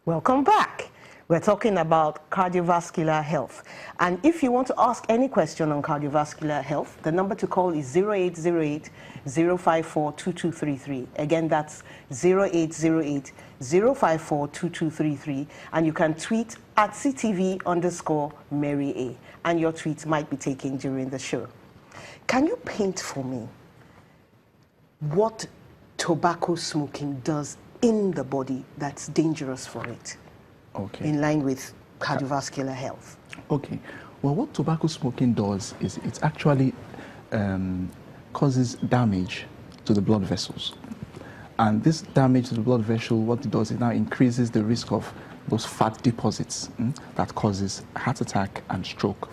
Welcome back. We're talking about cardiovascular health. And if you want to ask any question on cardiovascular health, the number to call is 0808 054 2233. Again, that's 0808 054 2233. And you can tweet at CTV_Mary A. And your tweets might be taken during the show. Can you paint for me what tobacco smoking does in the body that's dangerous for it? Okay. In line with cardiovascular health. Okay. Well, what tobacco smoking does is it actually causes damage to the blood vessels. And this damage to the blood vessel, what it does, it now increases the risk of those fat deposits that causes heart attack and stroke.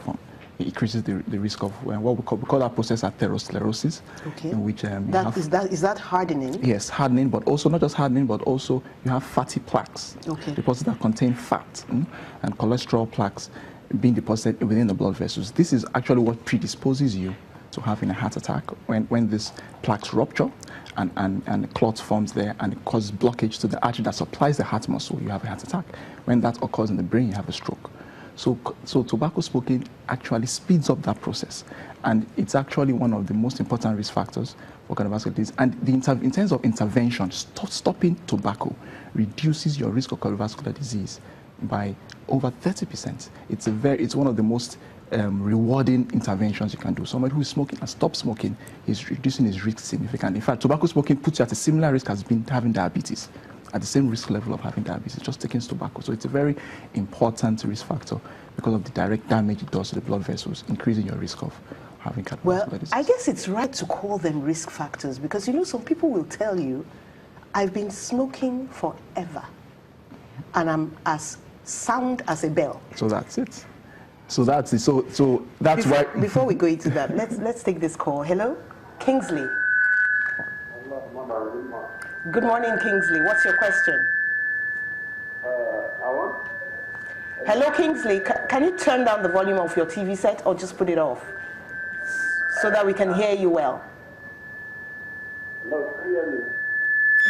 It increases the risk of what we call that process atherosclerosis. Okay. In which is that hardening? Yes, hardening, but also not just hardening, but also you have fatty plaques. Okay. Deposits that contain fat and cholesterol plaques being deposited within the blood vessels. This is actually what predisposes you to having a heart attack when these plaques rupture and clot forms there and it causes blockage to the artery that supplies the heart muscle. You have a heart attack. When that occurs in the brain, you have a stroke. So tobacco smoking actually speeds up that process, and it's actually one of the most important risk factors for cardiovascular disease. And in terms of intervention, stopping tobacco reduces your risk of cardiovascular disease by over 30%. It's one of the most rewarding interventions you can do. Somebody who is smoking and stops smoking is reducing his risk significantly. In fact, tobacco smoking puts you at a similar risk as having diabetes. At the same risk level of having diabetes, just taking tobacco. So it's a very important risk factor because of the direct damage it does to the blood vessels, increasing your risk of having cardiovascular disease. I guess it's right to call them risk factors because, you know, some people will tell you, I've been smoking forever and I'm as sound as a bell. So that's it. So that's it. So that's why. Before we go into that, let's take this call. Hello, Kingsley. Good morning, Kingsley. What's your question? Hello, Kingsley. Can you turn down the volume of your TV set or just put it off so that we can hear you well? No, clearly.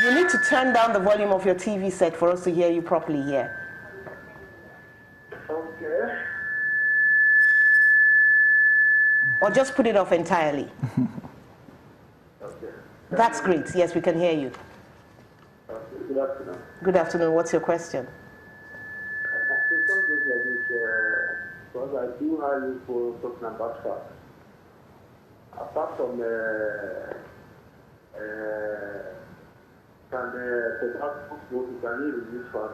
You need to turn down the volume of your TV set for us to hear you properly here. Okay. Or just put it off entirely. Okay. That's great. Yes, we can hear you. Good afternoon. Good afternoon. What's your question? Because I do have you for talking about fat. Apart from can the tobacco smoking can you reduce fat?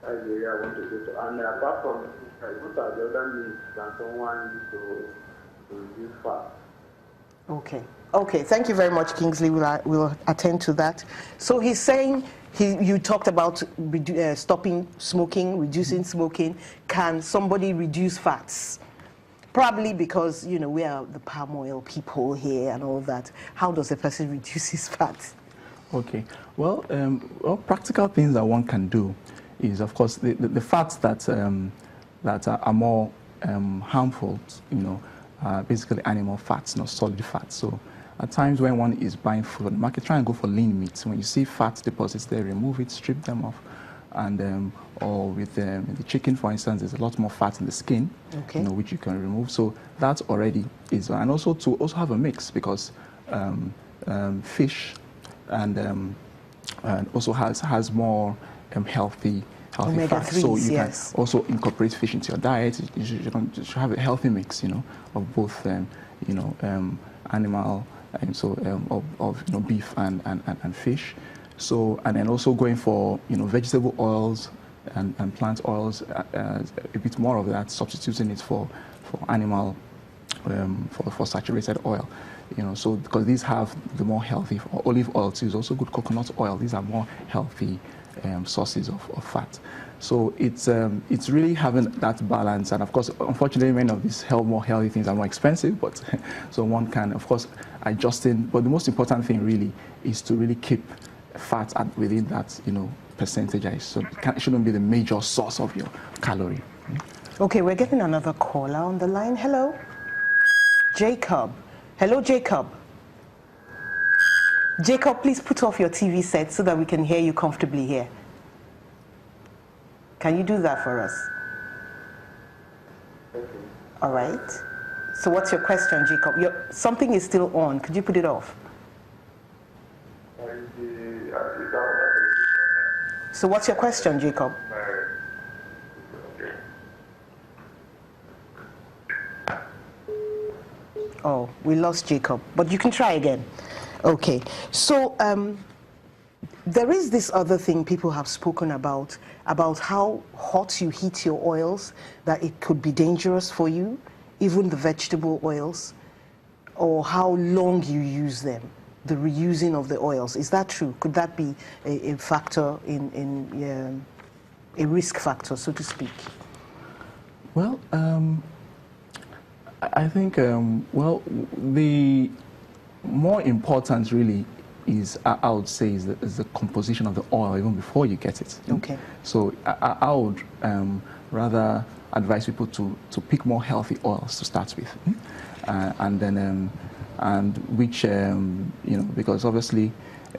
That's the area I want to go to. And apart from what are the other needs can someone use to reduce fat? Okay, thank you very much, Kingsley. We'll attend to that. So he's saying, you talked about stopping smoking, reducing smoking. Can somebody reduce fats? Probably because, you know, we are the palm oil people here and all that. How does a person reduce his fats? Okay, well, practical things that one can do is, of course, the fats that are more harmful, you know, basically animal fats, not solid fats. So at times when one is buying food on the market, try and go for lean meats. When you see fat deposits there, remove it, strip them off. And or with the chicken, for instance, there's a lot more fat in the skin, okay, you know, which you can remove. So that already is, and also to have a mix because fish and also has more healthy fats. So you can also incorporate fish into your diet. You should have a healthy mix, you know, of both, you know, animal and so of you know, beef and fish. So, and then also going for, you know, vegetable oils and plant oils, a bit more of that, substituting it for animal, for saturated oil, you know, so because these have the more healthy, olive oil too is also good, coconut oil, these are more healthy sources of fat. So it's really having that balance, and of course, unfortunately, many of these more healthy things are more expensive, but so one can, of course, adjusting, but the most important thing really is to really keep fat within that, you know, percentage. So it shouldn't be the major source of your calorie. Okay, we're getting another caller on the line. Hello, Jacob. Hello, Jacob. Jacob, please put off your TV set so that we can hear you comfortably here. Can you do that for us? Okay. All right. So what's your question, Jacob? Something is still on. Could you put it off? So what's your question, Jacob? Oh, we lost Jacob, but you can try again. Okay. So there is this other thing people have spoken about how hot you heat your oils, that it could be dangerous for you, even the vegetable oils, or how long you use them, the reusing of the oils. Is that true? Could that be a factor in a risk factor, so to speak? Well, I think, well, the more important really is, I would say, is the composition of the oil even before you get it. Okay. So I would rather advise people to pick more healthy oils to start with, and then and which because obviously,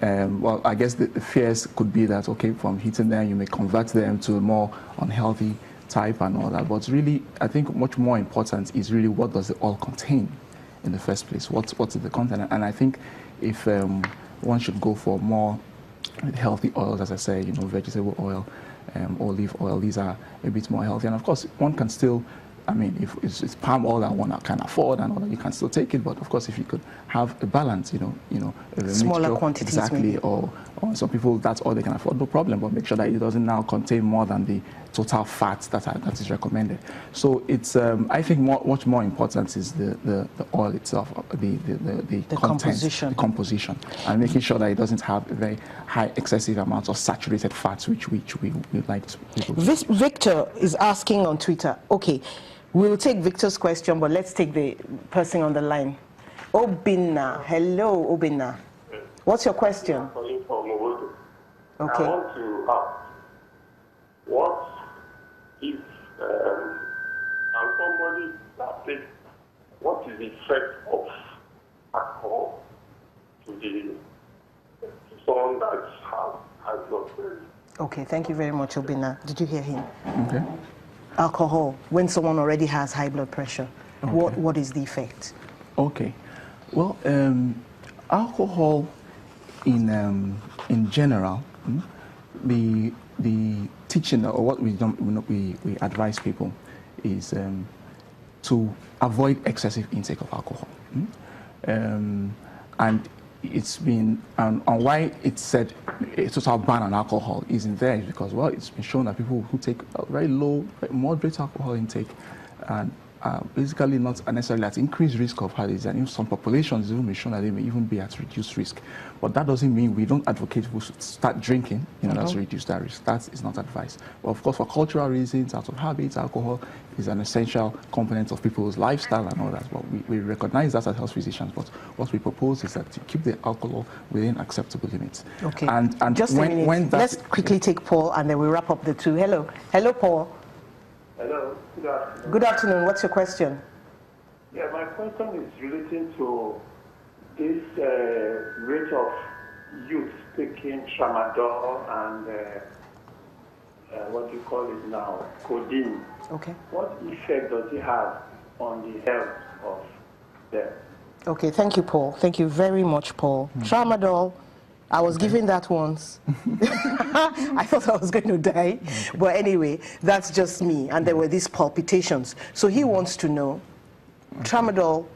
well, I guess the fears could be that, okay, from heating them you may convert them to a more unhealthy type and all that. But really, I think much more important is really what does the oil contain in the first place. What's the content? And I think if one should go for more healthy oils, as I say, vegetable oil, olive oil, these are a bit more healthy. And of course, one can still, I mean, if it's palm oil that one can afford and all that, you can still take it. But of course, if you could have a balance, a smaller mixture, quantities, exactly, maybe. or some people that's all they can afford, no problem. But make sure that it doesn't now contain more than the total fat that is recommended. So it's I think much more important is the oil itself, the content, the composition, and making sure that it doesn't have a very high excessive amounts of saturated fats, which we like to people. Victor is asking on Twitter. Okay, we'll take Victor's question, but let's take the person on the line. Obinna, hello, Obinna. What's your question? I'm calling from Moboto. Okay. I want to ask, what if somebody that takes, what is the effect of alcohol to someone that has high blood pressure? Okay, thank you very much, Obinna. Did you hear him? Okay. Alcohol, when someone already has high blood pressure, Okay. what is the effect? Okay. Well, alcohol in general, the teaching, or what we advise people is to avoid excessive intake of alcohol. And it's been on why it's said a total ban on alcohol isn't there is because, well, it's been shown that people who take a very low, moderate alcohol intake and basically not necessarily at increased risk of heart disease, and in some populations it will be shown that they may even be at reduced risk. But that doesn't mean we don't advocate people to start drinking in order to reduce that risk. That is not advice. But of course, for cultural reasons, out of habits, alcohol is an essential component of people's lifestyle and all that. But we recognize that as health physicians. But what we propose is that to keep the alcohol within acceptable limits. Okay. And just a minute. Let's quickly take Paul, and then we wrap up the two. Hello, Paul. Hello, good afternoon. Good afternoon. What's your question? Yeah, my question is relating to this rate of youth taking tramadol and what do you call it now, codeine. Okay. What effect does it have on the health of them? Okay, thank you, Paul. Thank you very much, Paul. Tramadol, I was given that once. I thought I was going to die. But anyway, that's just me. And there were these palpitations. So he wants to know, tramadol,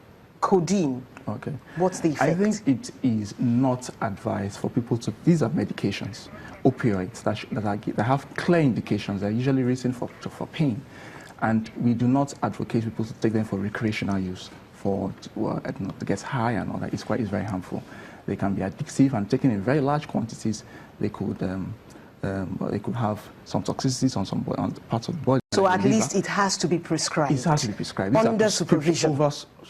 codeine, Okay. what's the effect? I think it is not advised for people to. These are medications, opioids that have clear indications. They're usually written for pain, and we do not advocate people to take them for recreational use, to get high and all that. It's very harmful. They can be addictive, and taken in very large quantities, they could have some toxicities on parts of the body. So at least it has to be prescribed. It has to be prescribed. Under supervision.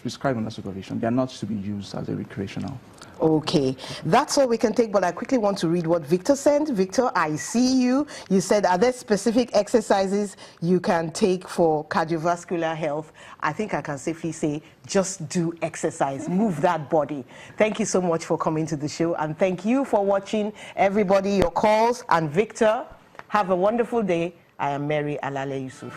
Prescribed under supervision. They are not to be used as a recreational. Okay, that's all we can take, but I quickly want to read what Victor sent. Victor, I see you. You said, are there specific exercises you can take for cardiovascular health? I think I can safely say, just do exercise, move that body. Thank you so much for coming to the show, and thank you for watching, everybody, your calls. And Victor, have a wonderful day, I am Mary Alale Yusuf.